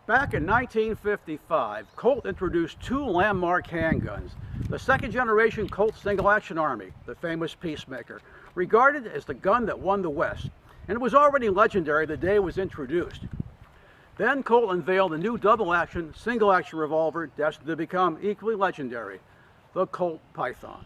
Back in 1955, Colt introduced two landmark handguns. The second generation Colt Single Action Army, the famous Peacemaker, regarded as the gun that won the West, and it was already legendary the day it was introduced. Then Colt unveiled a new double action, single action revolver destined to become equally legendary, the Colt Python.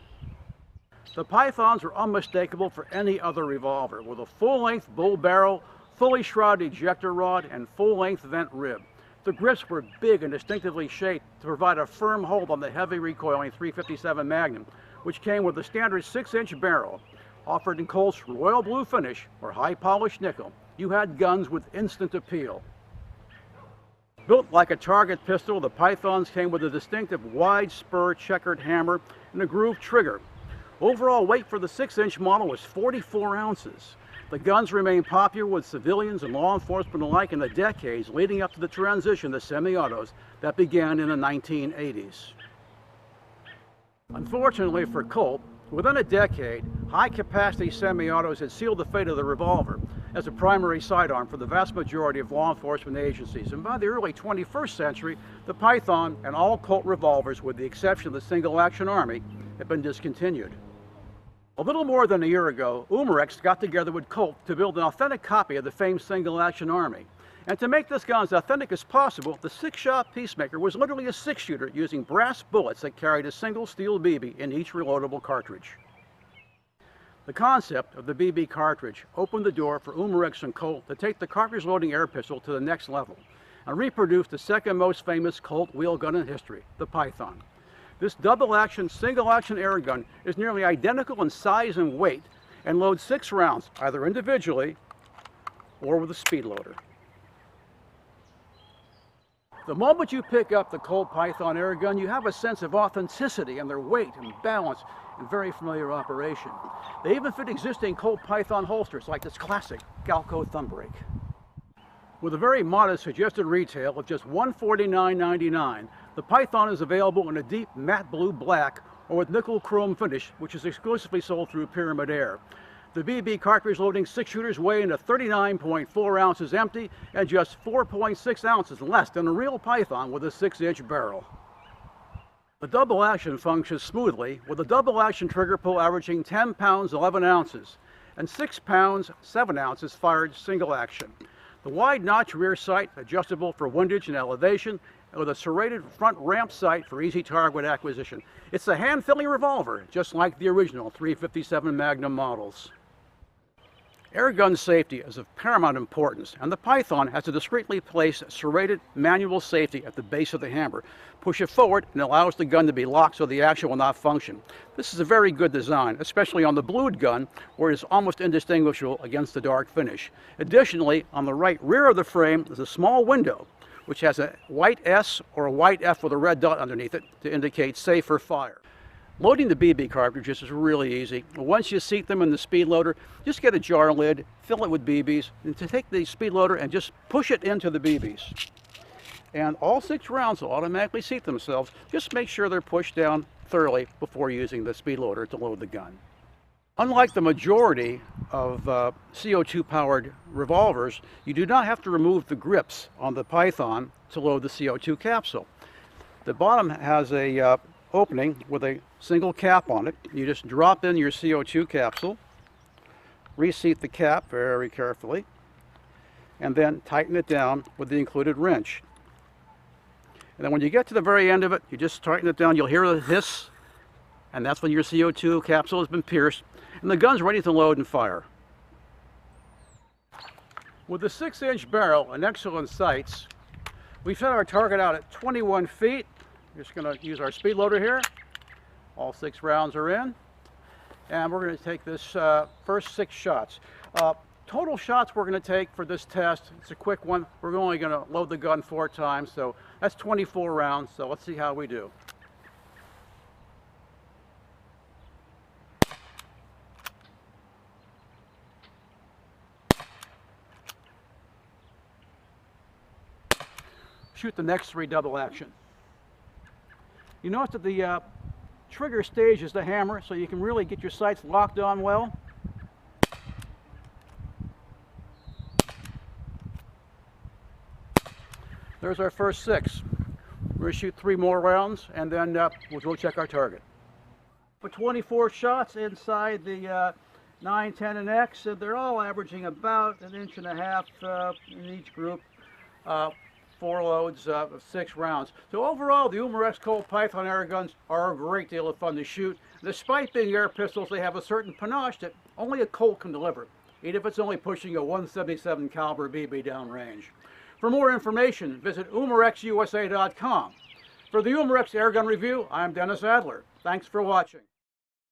The Pythons are unmistakable for any other revolver, with a full-length bull barrel, fully shrouded ejector rod, and full-length vent rib. The grips were big and distinctively shaped to provide a firm hold on the heavy recoiling .357 Magnum, which came with a standard 6-inch barrel. Offered in Colt's royal blue finish or high-polished nickel, you had guns with instant appeal. Built like a target pistol, the Pythons came with a distinctive wide spur checkered hammer and a grooved trigger. Overall weight for the 6-inch model was 44 ounces. The guns remained popular with civilians and law enforcement alike in the decades leading up to the transition to semi-autos that began in the 1980s. Unfortunately for Colt, within a decade, high-capacity semi-autos had sealed the fate of the revolver as a primary sidearm for the vast majority of law enforcement agencies. And by the early 21st century, the Python and all Colt revolvers, with the exception of the Single Action Army, had been discontinued. A little more than a year ago, Umarex got together with Colt to build an authentic copy of the famed Single Action Army. And to make this gun as authentic as possible, the 6-shot Peacemaker was literally a 6-shooter using brass bullets that carried a single steel BB in each reloadable cartridge. The concept of the BB cartridge opened the door for Umarex and Colt to take the cartridge loading air pistol to the next level and reproduce the second most famous Colt wheel gun in history, the Python. This double-action, single-action air gun is nearly identical in size and weight and loads 6 rounds, either individually or with a speed loader. The moment you pick up the Colt Python air gun, you have a sense of authenticity in their weight and balance and very familiar operation. They even fit existing Colt Python holsters like this classic Galco thumb brake. With a very modest suggested retail of just $149.99, the Python is available in a deep matte blue black or with nickel chrome finish, which is exclusively sold through Pyramid Air. The BB cartridge loading 6-shooters weigh into 39.4 ounces empty and just 4.6 ounces less than a real Python with a 6-inch barrel. The double action functions smoothly with a double action trigger pull averaging 10 pounds 11 ounces and 6 pounds 7 ounces fired single action. The wide notch rear sight adjustable for windage and elevation, with a serrated front ramp sight for easy target acquisition. It's a hand-filling revolver, just like the original .357 Magnum models. Airgun safety is of paramount importance, and the Python has a discreetly placed serrated manual safety at the base of the hammer. Push it forward and allows the gun to be locked so the action will not function. This is a very good design, especially on the blued gun, where it is almost indistinguishable against the dark finish. Additionally, on the right rear of the frame is a small window, which has a white S or a white F with a red dot underneath it to indicate safe for fire. Loading the BB cartridges is really easy. Once you seat them in the speed loader, just get a jar lid, fill it with BBs, and to take the speed loader and just push it into the BBs. And all 6 rounds will automatically seat themselves. Just make sure they're pushed down thoroughly before using the speed loader to load the gun. Unlike the majority of CO2-powered revolvers, you do not have to remove the grips on the Python to load the CO2 capsule. The bottom has a opening with a single cap on it. You just drop in your CO2 capsule, reseat the cap very carefully, and then tighten it down with the included wrench. And then when you get to the very end of it, you just tighten it down. You'll hear a hiss, and that's when your CO2 capsule has been pierced, and the gun's ready to load and fire. With the 6-inch barrel and excellent sights, we set our target out at 21 feet. We're just going to use our speed loader here. All 6 rounds are in. And we're going to take this first 6 shots. Total shots we're going to take for this test, it's a quick one. We're only going to load the gun 4 times, so that's 24 rounds. So let's see how we do. Shoot the next 3 double action. You notice that the trigger stages the hammer so you can really get your sights locked on well. There's our first 6. We're going to shoot 3 more rounds, and then we'll go check our target. For 24 shots inside the 9, 10, and X, and they're all averaging about 1.5 inches in each group. 4 loads of 6 rounds. So overall, the Umarex Colt Python air guns are a great deal of fun to shoot. Despite being air pistols, they have a certain panache that only a Colt can deliver, even if it's only pushing a 177 caliber BB downrange. For more information, visit umarexusa.com. For the Umarex Airgun Review, I'm Dennis Adler. Thanks for watching.